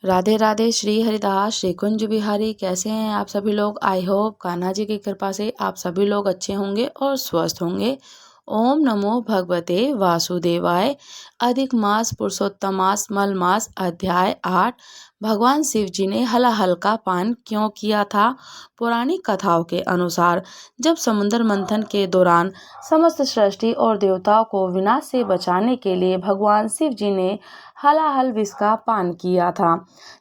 राधे राधे। श्री हरिदास, श्री कुंज बिहारी। कैसे हैं आप सभी लोग? आई होप कान्हा जी की कृपा से आप सभी लोग अच्छे होंगे और स्वस्थ होंगे। ओम नमो भगवते वासुदेवाय। अधिक मास पुरुषोत्तम मास मल मास अध्याय 8। भगवान शिव जी ने हलाहल का पान क्यों किया था? पौराणिक कथाओं के अनुसार जब समुद्र मंथन के दौरान समस्त सृष्टि और देवताओं को विनाश से बचाने के लिए भगवान शिव जी ने हलाहल विष का पान किया था।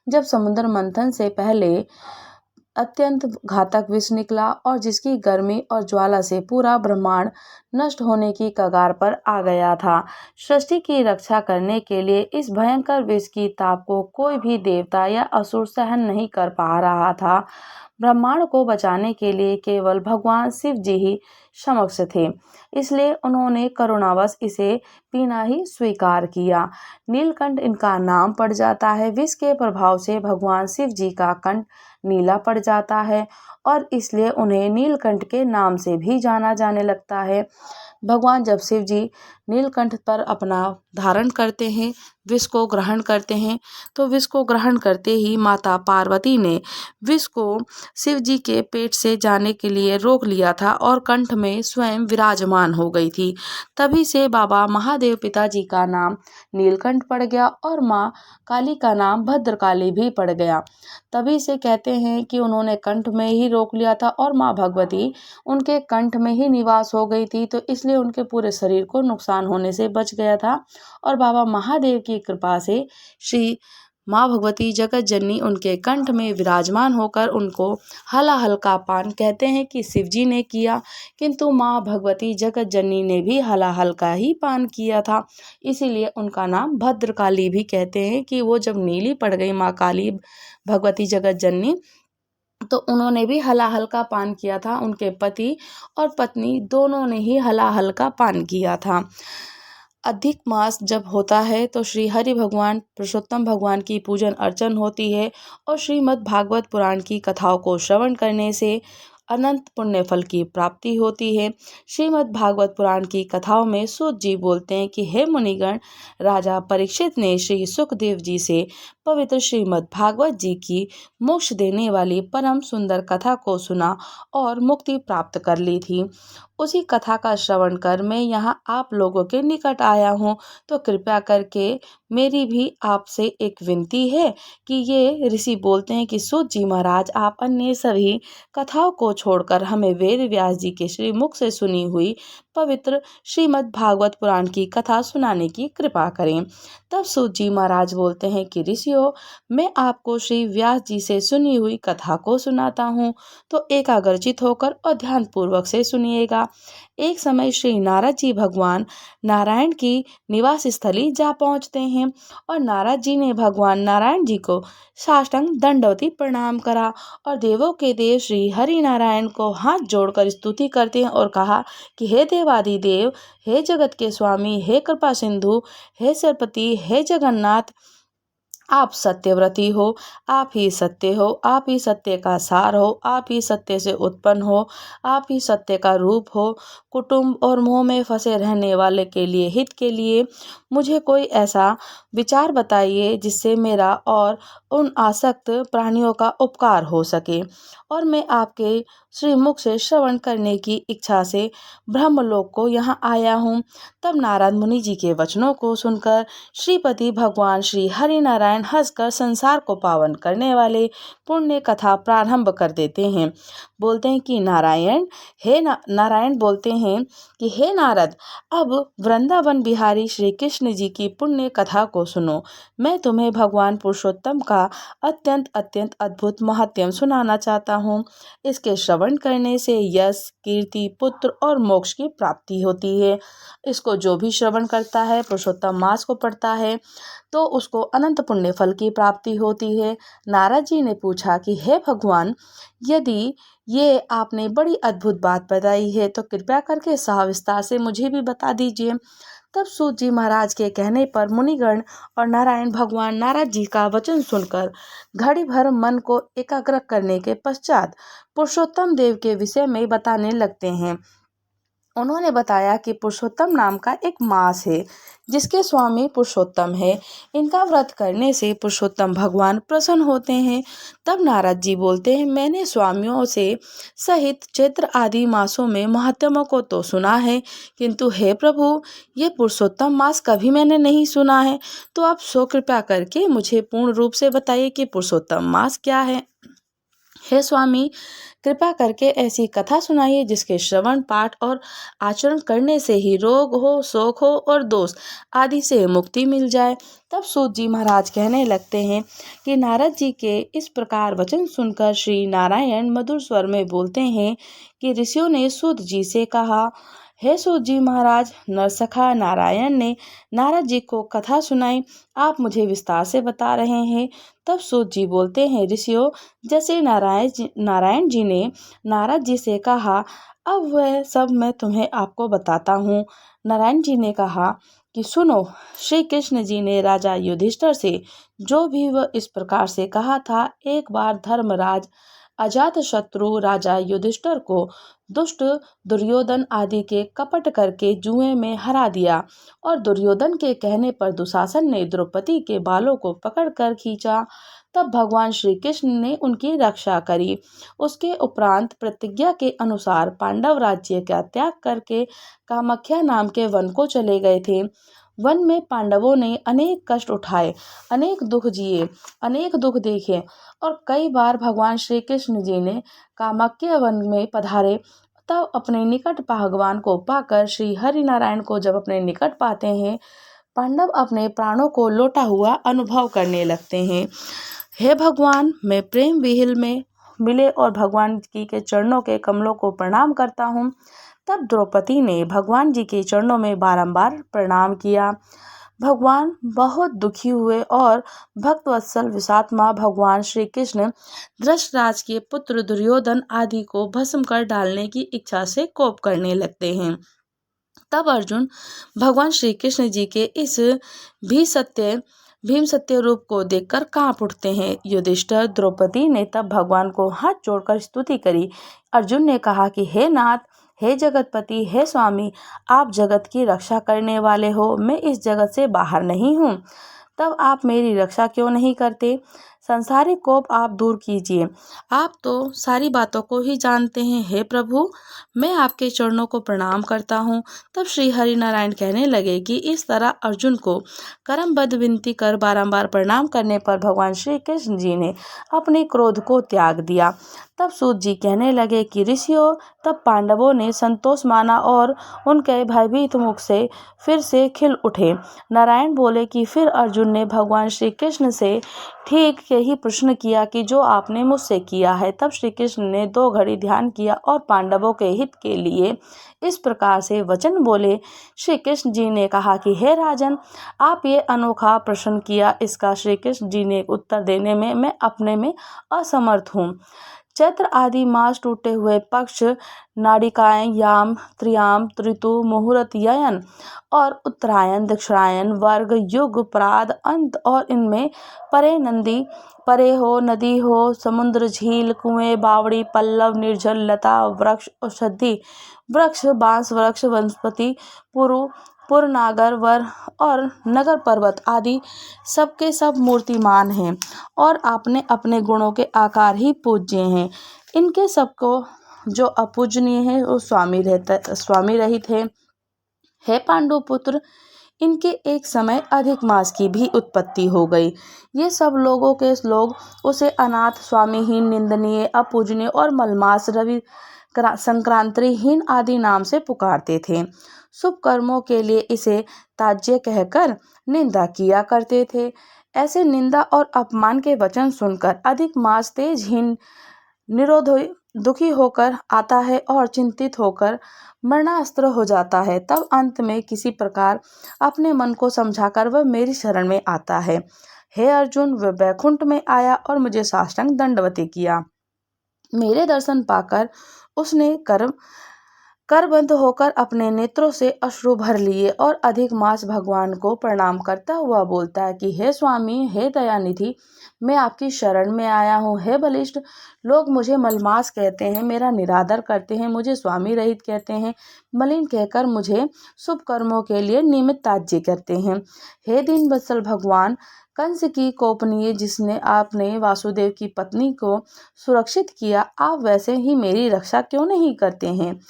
जब समुद्र मंथन से पहले अत्यंत घातक विष निकला और जिसकी गर्मी और ज्वाला से पूरा ब्रह्मांड नष्ट होने की कगार पर आ गया था। सृष्टि की रक्षा करने के लिए इस भयंकर विष की ताप को कोई भी देवता या असुर सहन नहीं कर पा रहा था। ब्रह्मांड को बचाने के लिए केवल भगवान शिव जी ही समक्ष थे, इसलिए उन्होंने करुणावश इसे पीना ही स्वीकार किया। नीलकंठ इनका नाम पड़ जाता है। विष के प्रभाव से भगवान शिव जी का कंठ नीला पड़ जाता है और इसलिए उन्हें नीलकंठ के नाम से भी जाना जाने लगता है। भगवान जब शिव जी नीलकंठ पर अपना धारण करते हैं, विष को ग्रहण करते हैं, तो विष को ग्रहण करते ही माता पार्वती ने विष को शिव जी के पेट से जाने के लिए रोक लिया था और कंठ में स्वयं विराजमान हो गई थी। तभी से बाबा महादेव पिताजी का नाम नीलकंठ पड़ गया और माँ काली का नाम भद्रकाली भी पड़ गया। तभी से कहते हैं कि उन्होंने कंठ में ही रोक लिया था और माँ भगवती उनके कंठ में ही निवास हो गई थी, तो इसलिए उनके पूरे शरीर को नुकसान होने से बच गया था। और बाबा महादेव की कृपा से श्री माँ भगवती जगत जननी उनके कंठ में विराजमान होकर उनको हलाहल का पान कहते हैं कि शिव जी ने किया, किंतु माँ भगवती जगत जननी ने भी हलाहल का ही पान किया था। इसीलिए उनका नाम भद्रकाली भी कहते हैं कि वो जब नीली पड़ गई माँ काली भगवती जगत जननी, तो उन्होंने भी हलाहल का पान किया था। उनके पति और पत्नी दोनों ने ही हलाहल का पान किया था। अधिक मास जब होता है तो श्री हरि भगवान पुरुषोत्तम भगवान की पूजन अर्चन होती है और श्रीमद् भागवत पुराण की कथाओं को श्रवण करने से अनंत पुण्य फल की प्राप्ति होती है। श्रीमद् भागवत पुराण की कथाओं में सूत जी बोलते हैं कि हे मुनिगण, राजा परीक्षित ने श्री सुखदेव जी से पवित्र श्रीमद् भागवत जी की मोक्ष देने वाली परम सुंदर कथा को सुना और मुक्ति प्राप्त कर ली थी। उसी कथा का श्रवण कर मैं यहाँ आप लोगों के निकट आया हूँ, तो कृपया करके मेरी भी आपसे एक विनती है कि ये ऋषि बोलते हैं कि सूत जी महाराज, आप अन्य सभी कथाओं को छोड़कर हमें वेद व्यास जी के श्री मुख से सुनी हुई पवित्र श्रीमद् भागवत पुराण की कथा सुनाने की कृपा करें। तब सूत जी महाराज बोलते हैं कि ऋषियों, मैं आपको श्री व्यास जी से सुनी हुई कथा को सुनाता हूँ, तो एकाग्रचित होकर और ध्यान पूर्वक से सुनिएगा। एक समय श्री नारद जी भगवान नारायण की निवास स्थली जा पहुँचते हैं और नारद जी ने भगवान नारायण जी को साष्टांग दंडवती प्रणाम करा और देवों के देव श्री हरि नारायण को हाथ जोड़कर स्तुति करते हैं और कहा कि हे देवादिदेव, हे जगत के स्वामी, हे कृपा सिंधु, हे सरपति, हे जगन्नाथ, आप सत्यव्रती हो, आप ही सत्य हो, आप ही सत्य का सार हो, आप ही सत्य से उत्पन्न हो, आप ही सत्य का रूप हो। कुटुंब और मोह में फंसे रहने वाले के लिए हित के लिए मुझे कोई ऐसा विचार बताइए जिससे मेरा और उन आसक्त प्राणियों का उपकार हो सके। और मैं आपके श्रीमुख से श्रवण करने की इच्छा से ब्रह्मलोक को यहाँ आया हूँ। तब नारद मुनि जी के वचनों को सुनकर श्रीपति भगवान श्री हरि नारायण हंसकर संसार को पावन करने वाले पुण्य कथा प्रारंभ कर देते हैं। बोलते हैं कि नारायण बोलते हैं कि हे नारद, अब वृंदावन बिहारी श्री कृष्ण जी की पुण्य कथा को सुनो। मैं तुम्हें भगवान पुरुषोत्तम का अत्यंत अत्यंत अद्भुत महात्म्य सुनाना चाहता हूँ। इसके श्रवण करने से यश, कीर्ति, पुत्र और मोक्ष की प्राप्ति होती है। इसको जो भी श्रवण करता है, पुरुषोत्तम मास को पढ़ता है, तो उसको अनंत पुण्य फल की प्राप्ति होती है। नारद जी ने पूछा कि हे भगवान, यदि ये आपने बड़ी अद्भुत बात बताई है तो कृपया करके सविस्तार से मुझे भी बता दीजिए। तब सूत जी महाराज के कहने पर मुनिगण और नारायण भगवान नारद जी का वचन सुनकर घड़ी भर मन को एकाग्र करने के पश्चात पुरुषोत्तम देव के विषय में बताने लगते हैं। उन्होंने बताया कि पुरुषोत्तम नाम का एक मास है जिसके स्वामी पुरुषोत्तम है। इनका व्रत करने से पुरुषोत्तम भगवान प्रसन्न होते हैं। तब नारद जी बोलते हैं, मैंने स्वामियों से सहित चैत्र आदि मासों में महात्म्यों को तो सुना है, किंतु हे प्रभु, ये पुरुषोत्तम मास कभी मैंने नहीं सुना है। तो आप सो कृपा करके मुझे पूर्ण रूप से बताइए कि पुरुषोत्तम मास क्या है। हे स्वामी, कृपा करके ऐसी कथा सुनाइए जिसके श्रवण, पाठ और आचरण करने से ही रोग हो, शोक हो और दोष आदि से मुक्ति मिल जाए। तब सूत जी महाराज कहने लगते हैं कि नारद जी के इस प्रकार वचन सुनकर श्री नारायण मधुर स्वर में बोलते हैं कि ऋषियों ने सूत जी से कहा, हे सूत जी महाराज, नरसखा नारायण ने नारद जी को कथा सुनाई, आप मुझे विस्तार से बता रहे हैं। तब सूत जी बोलते हैं, ऋषियों, जैसे नारायण जी ने नारद जी से कहा, अब वह सब मैं तुम्हें आपको बताता हूँ। नारायण जी ने कहा कि सुनो, श्री कृष्ण जी ने राजा युधिष्ठिर से जो भी वह इस प्रकार से कहा था, एक बार धर्मराज अजातशत्रु राजा युधिष्ठिर को दुष्ट दुर्योधन आदि के कपट करके जुए में हरा दिया, और दुर्योधन के कहने पर दुशासन ने द्रौपदी के बालों को पकड़कर खींचा। तब भगवान श्री कृष्ण ने उनकी रक्षा करी। उसके उपरांत प्रतिज्ञा के अनुसार पांडव राज्य का त्याग करके कामाख्या नाम के वन को चले गए थे। वन में पांडवों ने अनेक कष्ट उठाए, अनेक दुख जिए, अनेक दुख देखे, और कई बार भगवान श्री कृष्ण जी ने कामाख्या वन में पधारे। तब अपने निकट भगवान को पाकर श्री हरि नारायण को जब अपने निकट पाते हैं, पांडव अपने प्राणों को लौटा हुआ अनुभव करने लगते हैं। हे भगवान, मैं प्रेम विहिल में मिले और भगवान जी के चरणों के कमलों को प्रणाम करता हूँ। तब द्रौपदी ने भगवान जी के चरणों में बारंबार प्रणाम किया। भगवान बहुत दुखी हुए और भक्तवत्सल विषात्मा भगवान श्री कृष्ण धृतराष्ट्र के पुत्र दुर्योधन आदि को भस्म कर डालने की इच्छा से कोप करने लगते हैं। तब अर्जुन भगवान श्री कृष्ण जी के इस भीम सत्य रूप को देखकर कांप उठते हैं। युधिष्ठिर द्रौपदी ने तब भगवान को हाथ जोड़कर स्तुति करी। अर्जुन ने कहा कि हे नाथ, हे जगतपति, हे स्वामी, आप जगत की रक्षा करने वाले हो, मैं इस जगत से बाहर नहीं हूँ, तब आप मेरी रक्षा क्यों नहीं करते? संसारिक कोप आप दूर कीजिए, आप तो सारी बातों को ही जानते हैं। हे प्रभु, मैं आपके चरणों को प्रणाम करता हूँ। तब श्री हरि नारायण कहने लगे कि इस तरह अर्जुन को करमबद्ध विनती कर बारंबार प्रणाम करने पर भगवान श्री कृष्ण जी ने अपने क्रोध को त्याग दिया। तब सूत जी कहने लगे कि ऋषियों, तब पांडवों ने संतोष माना और उनके भयभीत मुख से फिर से खिल उठे। नारायण बोले कि फिर अर्जुन ने भगवान श्री कृष्ण से ठीक यही प्रश्न किया कि जो आपने मुझसे किया है। तब श्री कृष्ण ने 2 घड़ी ध्यान किया और पांडवों के हित के लिए इस प्रकार से वचन बोले। श्री कृष्ण जी ने कहा कि हे राजन, आप ये अनोखा प्रश्न किया, इसका श्री कृष्ण जी ने उत्तर देने में मैं अपने में असमर्थ हूँ। चैत्र आदि मास, टूटे हुए पक्ष, नाड़िकाएं, याम, त्रियाम, ऋतु, मुहूर्त, ययन और उत्तरायण, दक्षिणायन, वर्ग, युग, प्राद, अंत और इनमें परे हो, नदी हो, समुद्र, झील, कुएं, बावड़ी, पल्लव, निर्जल, लता, वृक्ष, औषधि वृक्ष, बांस वृक्ष, वनस्पति, पुरनागर, वर और नगर पर्वत आदि सबके सब मूर्तिमान हैं और आपने अपने गुणों के आकार ही पूज्य हैं। इनके सबको जो अपूजनीय है वो स्वामी रहित है। हे पांडु पुत्र, इनके एक समय अधिक मास की भी उत्पत्ति हो गई। ये सब लोग उसे अनाथ, स्वामीहीन, निंदनीय, अपूजनीय और मलमास, रवि संक्रांतिहीन आदि नाम से पुकारते थे। शुभ कर्मों के लिए इसे त्याज्य कहकर निंदा किया करते थे। ऐसे निंदा और अपमान के वचन सुनकर अधिक मास तेजहीन निरोध दुखी होकर आता है और चिंतित होकर मरणास्त्र हो जाता है। तब अंत में किसी प्रकार अपने मन को समझाकर वह मेरी शरण में आता है। हे अर्जुन, वह वैकुंठ में आया और मुझे साष्टांग दंडवत किया। मेरे दर्शन पाकर उसने करबद्ध होकर अपने नेत्रों से अश्रु भर लिए और अधिक मास भगवान को प्रणाम करता हुआ बोलता है कि हे स्वामी, हे दयानिधि, मैं आपकी शरण में आया हूँ। हे बलिष्ठ, लोग मुझे मलमास कहते हैं, मेरा निरादर करते हैं, मुझे स्वामी रहित कहते हैं, मलिन कहकर मुझे शुभ कर्मों के लिए निमित्त त्याज्य करते हैं। हे दीन वत्सल भगवान, कंस की कोपनीय जिसने आपने वासुदेव की पत्नी को सुरक्षित किया, आप वैसे ही मेरी रक्षा क्यों नहीं करते हैं?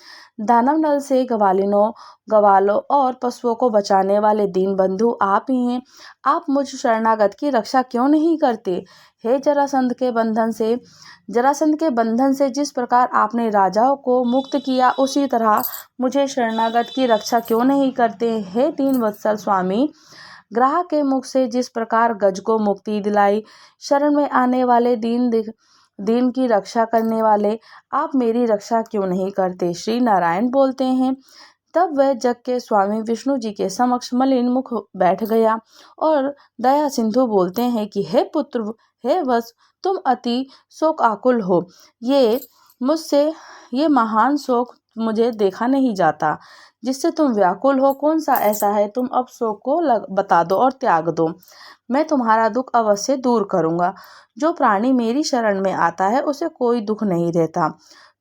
दानव नल से ग्वालिनों, ग्वालों और पशुओं को बचाने वाले दीन बंधु आप ही हैं। आप मुझ शरणागत की रक्षा क्यों नहीं करते? हे जरासंध के बंधन से जिस प्रकार आपने राजाओं को मुक्त किया, उसी तरह मुझे शरणागत की रक्षा क्यों नहीं करते? हे दीन वत्सल स्वामी, ग्राह के मुख से जिस प्रकार गज को मुक्ति दिलाई, शरण में आने वाले दीन की रक्षा करने वाले आप मेरी रक्षा क्यों नहीं करते? श्री नारायण बोलते हैं। तब वह जग के स्वामी विष्णु जी के समक्ष मलिन मुख बैठ गया और दया सिंधु बोलते हैं कि हे पुत्र, हे वत्स, तुम अति शोक आकुल हो। ये महान शोक मुझे देखा नहीं जाता जिससे तुम व्याकुल हो। कौन सा ऐसा है? तुम अब शोक को बता दो और त्याग दो, मैं तुम्हारा दुख अवश्य दूर करूंगा। जो प्राणी मेरी शरण में आता है उसे कोई दुख नहीं रहता।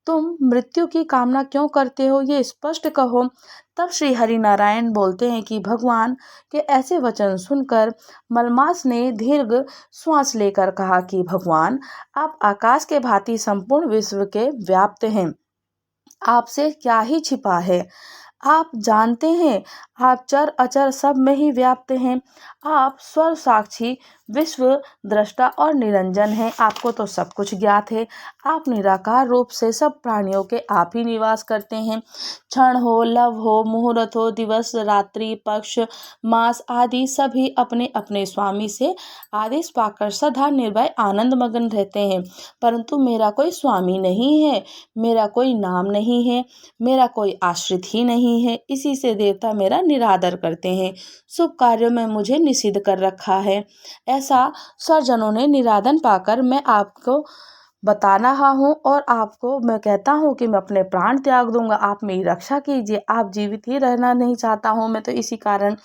तुम मृत्यु की कामना क्यों करते हो, ये स्पष्ट कहो। तब श्री हरि नारायण बोलते हैं कि भगवान के ऐसे वचन सुनकर मलमास ने दीर्घ श्वास लेकर कहा कि भगवान, आप आकाश के भांति संपूर्ण विश्व के व्याप्त हैं, आपसे क्या ही छिपा है। आप जानते हैं, आप चर अचर सब में ही व्याप्त हैं। आप स्वर साक्षी, विश्व दृष्टा और निरंजन हैं। आपको तो सब कुछ ज्ञात है। आप निराकार रूप से सब प्राणियों के आप ही निवास करते हैं। क्षण हो, लव हो, मुहूर्त हो, दिवस, रात्रि, पक्ष, मास आदि सभी अपने अपने स्वामी से आदेश पाकर सदा निर्भय आनंद मग्न रहते हैं। परंतु मेरा कोई स्वामी नहीं है, मेरा कोई नाम नहीं है, मेरा कोई आश्रित ही नहीं है। इसी से देवता मेरा निरादर करते हैं, शुभ कार्यों में मुझे निषिद्ध कर रखा है। ऐसा सर्वजनों ने निरादन पाकर मैं आपको बता रहा हूँ और आपको मैं कहता हूँ कि मैं अपने प्राण त्याग दूंगा, आप मेरी रक्षा कीजिए। आप जीवित ही रहना नहीं चाहता हूँ मैं, तो इसी कारण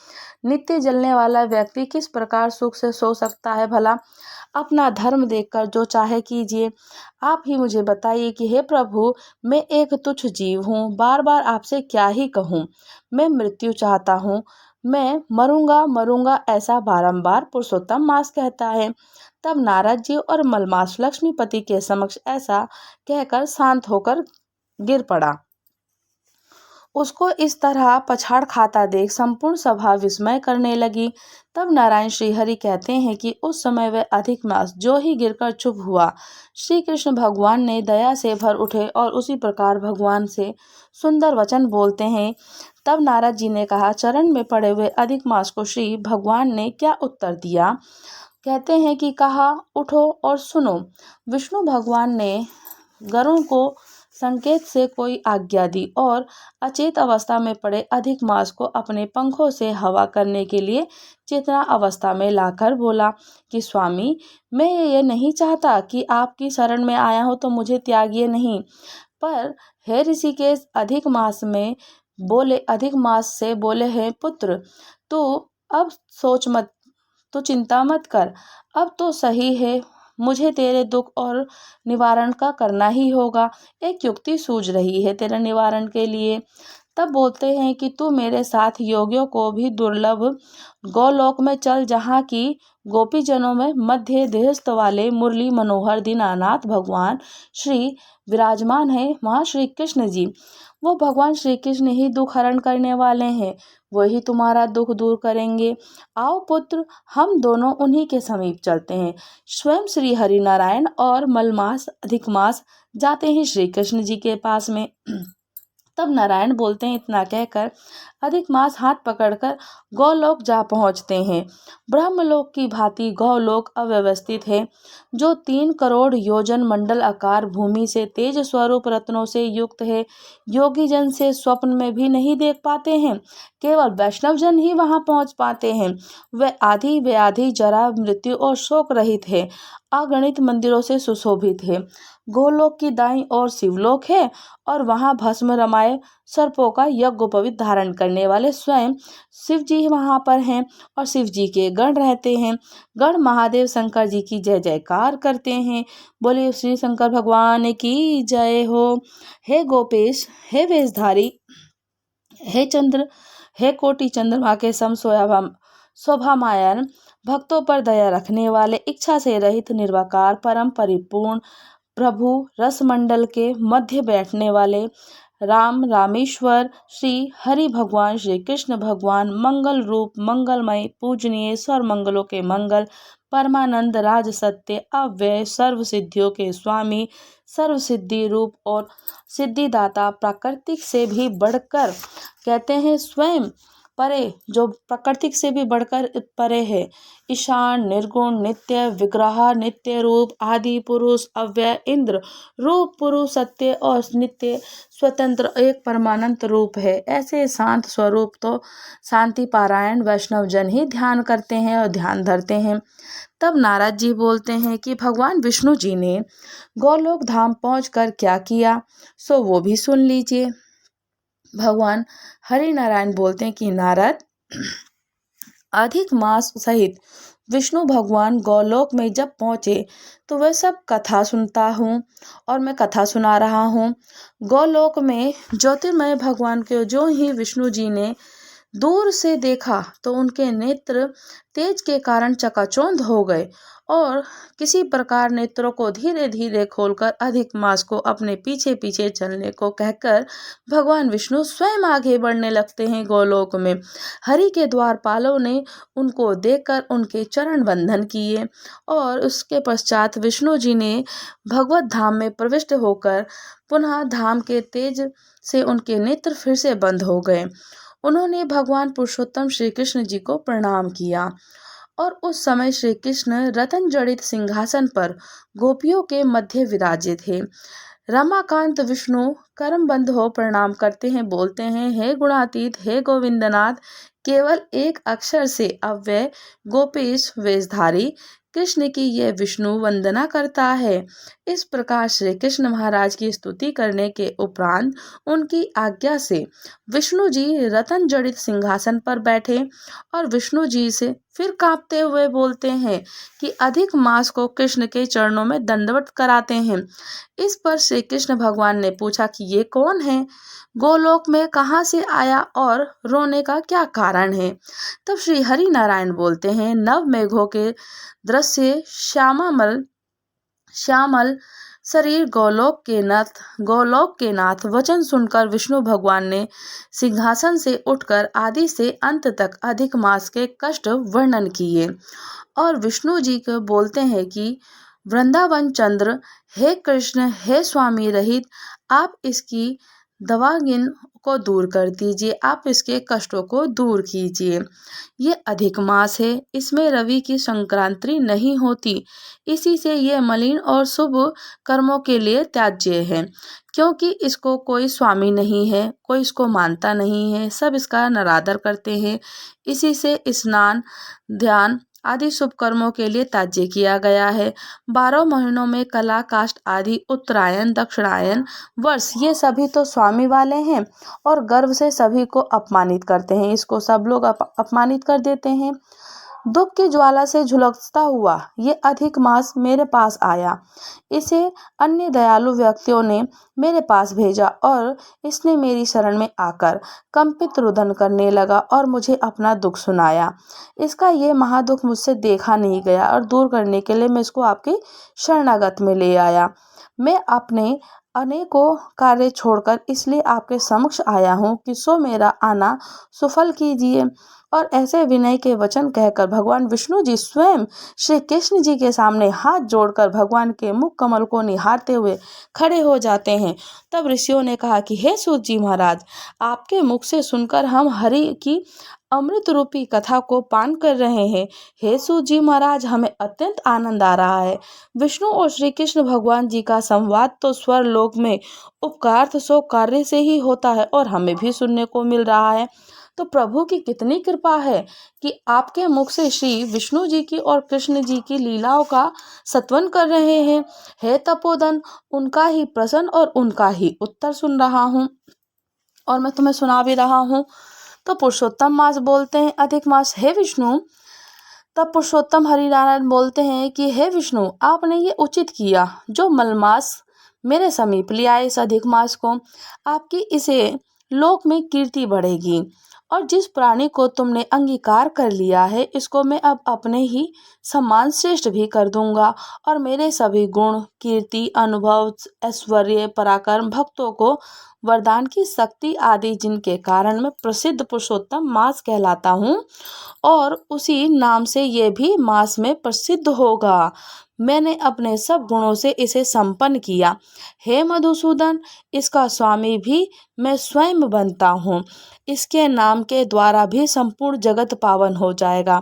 नित्य जलने वाला व्यक्ति किस प्रकार सुख से सो सकता है भला? अपना धर्म देखकर जो चाहे कीजिए। आप ही मुझे बताइए कि हे प्रभु, मैं एक तुच्छ जीव हूँ, बार बार आपसे क्या ही कहूँ। मैं मृत्यु चाहता हूँ, मैं मरूंगा ऐसा बारंबार पुरुषोत्तम मास कहता है। तब नारद जी और मलमास लक्ष्मीपति के समक्ष ऐसा कहकर शांत होकर गिर पड़ा। उसको इस तरह पछाड़ खाता देख संपूर्ण सभा विस्मय करने लगी। तब नारायण श्रीहरि कहते हैं कि उस समय वह अधिक मास जो ही गिरकर चुप हुआ। श्री कृष्ण भगवान ने दया से भर उठे और उसी प्रकार भगवान से सुंदर वचन बोलते हैं। तब नारद जी ने कहा, चरण में पड़े हुए अधिक मास को श्री भगवान ने क्या उत्तर दिया? कहते हैं कि कहा, उठो और सुनो। विष्णु भगवान ने गरुड़ को संकेत से कोई आज्ञा दी और अचेत अवस्था में पड़े अधिक मास को अपने पंखों से हवा करने के लिए चेतना अवस्था में लाकर बोला कि स्वामी, मैं ये नहीं चाहता कि आपकी शरण में आया हो तो मुझे त्यागिए नहीं, पर हे ऋषिकेश, अधिक मास से बोले हैं पुत्र, तू अब सोच मत, तो चिंता मत कर, अब तो सही है, मुझे तेरे दुख और निवारण का करना ही होगा। एक युक्ति सूझ रही है तेरे निवारण के लिए। तब बोलते हैं कि तू मेरे साथ योगियों को भी दुर्लभ गोलोक में चल, जहाँ की गोपीजनों में मध्य देहस्थ वाले मुरली मनोहर दीनानाथ भगवान श्री विराजमान है। वहाँ श्री कृष्ण जी, वो भगवान श्री कृष्ण ही दुख हरण करने वाले हैं, वही तुम्हारा दुख दूर करेंगे। आओ पुत्र, हम दोनों उन्हीं के समीप चलते हैं। स्वयं श्री हरि नारायण और मलमास अधिक मास जाते हैं श्री कृष्ण जी के पास में। तब नारायण बोलते हैं, इतना कहकर अधिक मास हाथ पकड़कर गौलोक जा पहुंचते हैं। ब्रह्मलोक की भांति गौलोक अव्यवस्थित है, जो 3 करोड़ योजन मंडल आकार भूमि से तेज स्वरूप रत्नों से युक्त है। योगी जन से स्वप्न में भी नहीं देख पाते हैं, केवल वैष्णव जन ही वहां पहुंच पाते हैं। वह आदि व्याधि, जरा, मृत्यु और शोक रहित है। अगणित मंदिरों से सुशोभित है। गोलोक की दाईं ओर शिवलोक है और वहां भस्म रमाए सर्पों का यज्ञोपवीत धारण करने वाले स्वयं शिव जी वहां पर हैं और शिव जी के गण रहते हैं। गण महादेव शंकर जी की जय जयकार करते हैं। बोलिए श्री शंकर भगवान की जय हो। हे गोपेश, हे वेशधारी, हे चंद्र, हे कोटि चंद्रमा के सम शोभामायन, भक्तों पर दया रखने वाले, इच्छा से रहित निर्विकार परम परिपूर्ण प्रभु, रसमंडल के मध्य बैठने वाले राम रामेश्वर श्री हरि भगवान श्री कृष्ण भगवान, मंगल रूप, मंगलमय, पूजनीय, सर्व मंगलों के मंगल, परमानंद, राज सत्य, अव्यय, सर्व सिद्धियों के स्वामी, सर्व सिद्धि रूप और सिद्धिदाता, प्राकृतिक से भी बढ़कर कहते हैं स्वयं परे, जो प्राकृतिक से भी बढ़कर परे है, ईशान, निर्गुण, नित्य विग्रह, नित्य रूप, आदि पुरुष, अव्यय, इंद्र, रूप पुरुष, सत्य और नित्य स्वतंत्र, एक परमानंद रूप है। ऐसे शांत स्वरूप तो शांति पारायण वैष्णव जन ही ध्यान करते हैं और ध्यान धरते हैं। तब नारद जी बोलते हैं कि भगवान विष्णु जी ने गोलोक धाम पहुंचकर क्या किया, सो वो भी सुन लीजिए। भगवान हरि नारायण बोलते हैं कि नारद, अधिक मास सहित विष्णु भगवान गोलोक में जब पहुंचे तो वह सब कथा सुनता हूँ और मैं कथा सुना रहा हूँ। गोलोक में ज्योतिर्मय भगवान के जो ही विष्णु जी ने दूर से देखा तो उनके नेत्र तेज के कारण चकाचौंध हो गए और किसी प्रकार नेत्रों को धीरे धीरे खोलकर अधिक मास को अपने पीछे पीछे चलने को कहकर भगवान विष्णु स्वयं आगे बढ़ने लगते हैं गोलोक में। हरि के द्वारपालों ने उनको देखकर उनके चरण बंधन किए और उसके पश्चात विष्णु जी ने भगवत धाम में प्रविष्ट होकर पुनः धाम के तेज से उनके नेत्र फिर से बंद हो गए। उन्होंने भगवान पुरुषोत्तम श्री कृष्ण जी को प्रणाम किया और उस समय श्री कृष्ण रतन जड़ित सिंहासन पर गोपियों के मध्य विराजे थे। रमाकांत विष्णु करमबंद हो प्रणाम करते हैं, बोलते हैं, हे गुणातीत, हे गोविंदनाथ, केवल एक अक्षर से अव्यय गोपेश वेशधारी कृष्ण की यह विष्णु वंदना करता है। इस प्रकार श्री कृष्ण महाराज की स्तुति करने के उपरांत उनकी आज्ञा से विष्णु जी रतन जड़ित सिंहासन पर बैठे और विष्णु जी से फिर कांपते हुए बोलते हैं कि अधिक मास को कृष्ण के चरणों में दंडवत कराते हैं। इस पर श्री कृष्ण भगवान ने पूछा कि ये कौन है, गोलोक में कहाँ से आया और रोने का क्या कारण है। तब श्री हरि नारायण बोलते हैं, नव मेघों के दृश्य श्यामल शरीर गोलोक के नाथ वचन सुनकर विष्णु भगवान ने सिंहासन से उठकर आदि से अंत तक अधिक मास के कष्ट वर्णन किए और विष्णु जी को बोलते हैं कि वृंदावन चंद्र, हे कृष्ण, हे स्वामी रहित, आप इसकी दवागिन को दूर कर दीजिए, आप इसके कष्टों को दूर कीजिए। ये अधिक मास है, इसमें रवि की संक्रांति नहीं होती, इसी से ये मलिन और शुभ कर्मों के लिए त्याज्य है, क्योंकि इसको कोई स्वामी नहीं है, कोई इसको मानता नहीं है, सब इसका नरादर करते हैं। इसी से स्नान, ध्यान आदि शुभ कर्मों के लिए त्याज्य किया गया है। 12 महीनों में कला, काष्ठ आदि, उत्तरायण, दक्षिणायन, वर्ष, ये सभी तो स्वामी वाले हैं और गर्व से सभी को अपमानित करते हैं। इसको सब लोग अपमानित कर देते हैं। दुख की ज्वाला से झुलसता हुआ ये अधिक मास मेरे पास आया। इसे अन्य दयालु व्यक्तियों ने मेरे पास भेजा और इसने मेरी शरण में आकर कंपित रुदन करने लगा और मुझे अपना दुख सुनाया। इसका ये महादुख मुझसे देखा नहीं गया और दूर करने के लिए मैं इसको आपकी शरणागत में ले आया। मैं अपने अनेकों कार्य छोड़कर इसलिए आपके समक्ष आया हूँ कि सो मेरा आना सुफल कीजिए। और ऐसे विनय के वचन कहकर भगवान विष्णु जी स्वयं श्री कृष्ण जी के सामने हाथ जोड़कर भगवान के मुख कमल को निहारते हुए खड़े हो जाते हैं। तब ऋषियों ने कहा कि हे सूत जी महाराज, आपके मुख से सुनकर हम हरि की अमृत रूपी कथा को पान कर रहे हैं। हे सूत जी महाराज, हमें अत्यंत आनंद आ रहा है। विष्णु और श्री कृष्ण भगवान जी का संवाद तो स्वर लोक में उपकार्थ सो कार्य से ही होता है और हमें भी सुनने को मिल रहा है। तो प्रभु की कितनी कृपा है कि आपके मुख से श्री विष्णु जी की और कृष्ण जी की लीलाओं का सत्वन कर रहे हैं। हे तपोधन, उनका ही प्रश्न और उनका ही उत्तर सुन रहा हूँ और मैं तुम्हें सुना भी रहा हूँ। तो पुरुषोत्तम मास बोलते हैं अधिक मास, हे विष्णु। तब पुरुषोत्तम हरिनारायण बोलते हैं कि हे विष्णु, आपने ये उचित किया जो मलमास मेरे समीप ले आए इस अधिक मास को। आपकी इसे लोक में कीर्ति बढ़ेगी और जिस प्राणी को तुमने अंगीकार कर लिया है इसको मैं अब अपने ही सम्मान श्रेष्ठ भी कर दूंगा और मेरे सभी गुण, कीर्ति, अनुभव, ऐश्वर्य, पराक्रम, भक्तों को वरदान की शक्ति आदि जिनके कारण मैं प्रसिद्ध पुरुषोत्तम मास कहलाता हूँ और उसी नाम से ये भी मास में प्रसिद्ध होगा। मैंने अपने सब गुणों से इसे संपन्न किया। हे मधुसूदन, इसका स्वामी भी मैं स्वयं बनता हूँ। इसके नाम के द्वारा भी संपूर्ण जगत पावन हो जाएगा।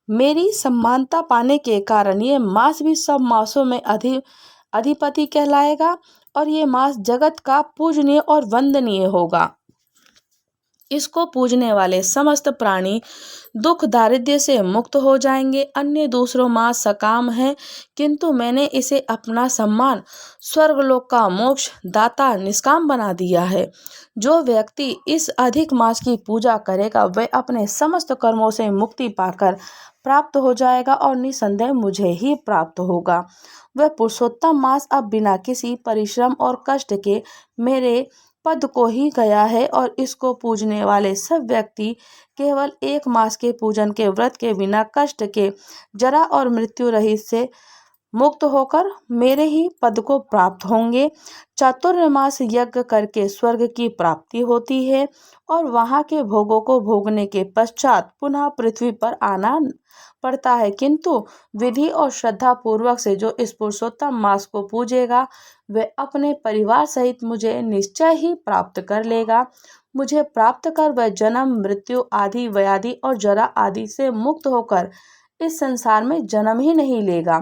मेरी सम्मानता पाने के कारण ये मास भी सब मासों में अधिपति कहलाएगा और ये मास जगत का पूजनीय और वंदनीय होगा। इसको पूजने वाले समस्त प्राणी दुख दारिद्र्य से मुक्त हो जाएंगे। अन्य दूसरों मास सकाम है, किंतु मैंने इसे अपना सम्मान, स्वर्गलोक का मोक्ष दाता निष्काम बना दिया है। जो व्यक्ति इस अधिक मास की पूजा करेगा वह अपने समस्त कर्मों से मुक्ति पाकर प्राप्त हो जाएगा और निसंदेह मुझे ही प्राप्त होगा। वह पुरुषोत्तम मास अब बिना किसी परिश्रम और कष्ट के मेरे पद को ही गया है और इसको पूजने वाले सब व्यक्ति केवल एक मास के पूजन के व्रत के बिना कष्ट के जरा और मृत्यु रहित से मुक्त होकर मेरे ही पद को प्राप्त होंगे। चातुर्मास यज्ञ करके स्वर्ग की प्राप्ति होती है और वहाँ के भोगों को भोगने के पश्चात पुनः पृथ्वी पर आना पड़ता है, किंतु विधि और श्रद्धा पूर्वक से जो इस पुरुषोत्तम मास को पूजेगा वह अपने परिवार सहित मुझे निश्चय ही प्राप्त कर लेगा। मुझे प्राप्त कर वह जन्म, मृत्यु आदि, व्याधि और जरा आदि से मुक्त होकर इस संसार में जन्म ही नहीं लेगा।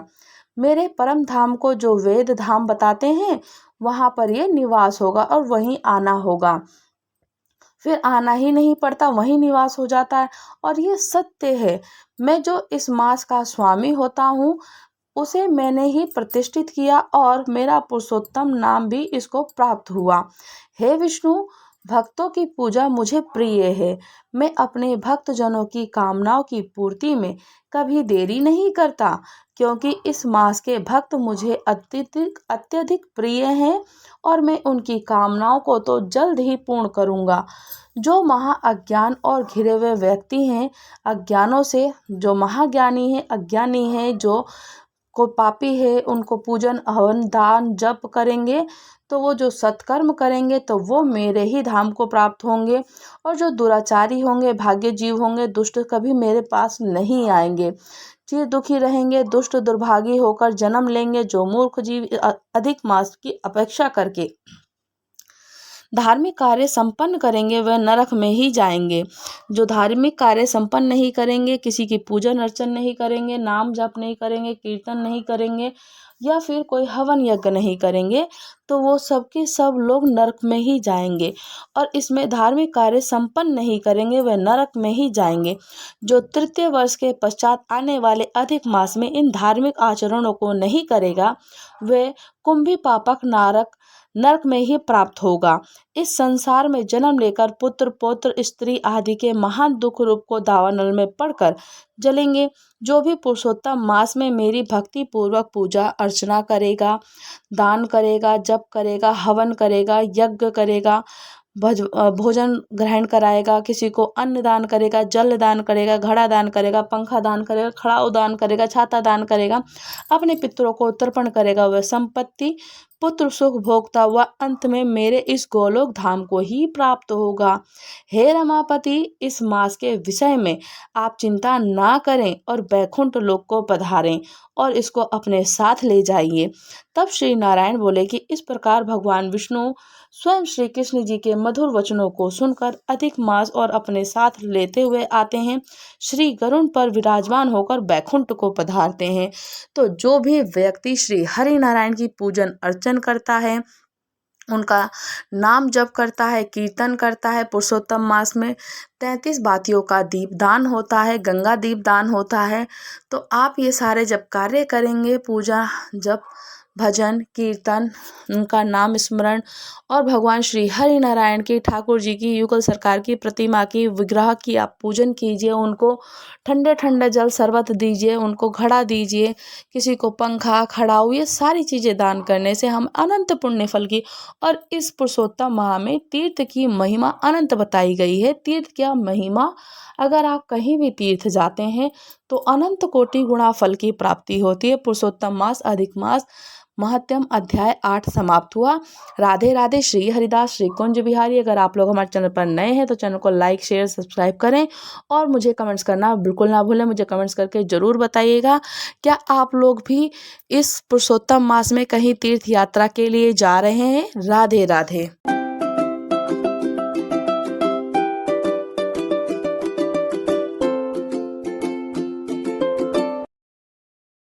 मेरे परम धाम को जो वेद धाम बताते हैं वहां पर ये निवास होगा और वहीं आना होगा, फिर आना ही नहीं पड़ता, वहीं निवास हो जाता है। और ये सत्य है। मैं जो इस मास का स्वामी होता हूँ उसे मैंने ही प्रतिष्ठित किया और मेरा पुरुषोत्तम नाम भी इसको प्राप्त हुआ। हे विष्णु, भक्तों की पूजा मुझे प्रिय है। मैं अपने भक्तजनों की कामनाओं की पूर्ति में कभी देरी नहीं करता, क्योंकि इस मास के भक्त मुझे अत्यधिक प्रिय हैं और मैं उनकी कामनाओं को तो जल्द ही पूर्ण करूंगा। जो महा अज्ञान और घिरे हुए व्यक्ति हैं, अज्ञानों से, जो महाज्ञानी है, अज्ञानी है, जो को पापी है, उनको पूजन, हवन, दान, जप करेंगे तो वो जो सत्कर्म करेंगे तो वो मेरे ही धाम को प्राप्त होंगे। और जो दुराचारी होंगे, भाग्य जीव होंगे, दुष्ट, कभी मेरे पास नहीं आएंगे। चिर दुखी रहेंगे, दुष्ट दुर्भागी होकर जन्म लेंगे। जो मूर्ख जीव अधिक मास की अपेक्षा करके धार्मिक कार्य संपन्न करेंगे वह नरक में ही जाएंगे। जो धार्मिक कार्य संपन्न नहीं करेंगे, किसी की पूजन अर्चन नहीं करेंगे, नाम जप नहीं करेंगे, कीर्तन नहीं करेंगे या फिर कोई हवन यज्ञ नहीं करेंगे, तो वो सबके सब लोग नरक में ही जाएंगे। और इसमें धार्मिक कार्य संपन्न नहीं करेंगे वह नरक में ही जाएंगे। जो तृतीय वर्ष के पश्चात आने वाले अधिक मास में इन धार्मिक आचरणों को नहीं करेगा वह कुंभी पापक नरक में ही प्राप्त होगा। इस संसार में जन्म लेकर पुत्र, पौत्र, स्त्री आदि के महान दुख रूप को दावानल में पड़कर जलेंगे। जो भी पुरुषोत्तम मास में मेरी भक्ति पूर्वक पूजा अर्चना करेगा, दान करेगा, जप करेगा, हवन करेगा, यज्ञ करेगा, भोजन ग्रहण कराएगा, किसी को अन्न दान करेगा, जल दान करेगा, घड़ा दान करेगा, पंखा दान करेगा, खड़ाऊ दान करेगा, छाता दान करेगा, अपने पितरों को तर्पण करेगा, वह संपत्ति, पुत्र सुख भोगता हुआ अंत में मेरे इस गोलोक धाम को ही प्राप्त होगा। हे रमापति, इस मास के विषय में आप चिंता ना करें और बैकुंठ लोक को पधारें और इसको अपने साथ ले जाइए। तब श्री नारायण बोले कि इस प्रकार भगवान विष्णु स्वयं श्री कृष्ण जी के मधुर वचनों को सुनकर अधिक मास और अपने साथ लेते हुए आते हैं, श्री गरुड़ पर विराजमान होकर बैकुंठ को पधारते हैं। तो जो भी व्यक्ति श्री हरि नारायण की पूजन अर्चन करता है उनका नाम जप करता है, कीर्तन करता है। पुरुषोत्तम मास में 33 बातियों का दीपदान होता है, गंगा दीपदान होता है। तो आप ये सारे जब कार्य करेंगे, पूजा जप भजन कीर्तन, उनका नाम स्मरण, और भगवान श्री हरि नारायण की, ठाकुर जी की, युगल सरकार की प्रतिमा की, विग्रह की आप पूजन कीजिए। उनको ठंडे ठंडे जल शरबत दीजिए, उनको घड़ा दीजिए, किसी को पंखा खड़ाऊ, ये सारी चीज़ें दान करने से हम अनंत पुण्य फल की। और इस पुरुषोत्तम माह में तीर्थ की महिमा अनंत बताई गई है। तीर्थ क्या महिमा, अगर आप कहीं भी तीर्थ जाते हैं तो अनंत कोटि गुणा फल की प्राप्ति होती है। पुरुषोत्तम मास अधिक मास महत्तम अध्याय 8 समाप्त हुआ। राधे राधे। श्री हरिदास श्री कुंज बिहारी। अगर आप लोग हमारे चैनल पर नए हैं तो चैनल को लाइक शेयर सब्सक्राइब करें और मुझे कमेंट्स करना बिल्कुल ना भूलें। मुझे कमेंट्स करके ज़रूर बताइएगा क्या आप लोग भी इस पुरुषोत्तम मास में कहीं तीर्थ यात्रा के लिए जा रहे हैं। राधे राधे।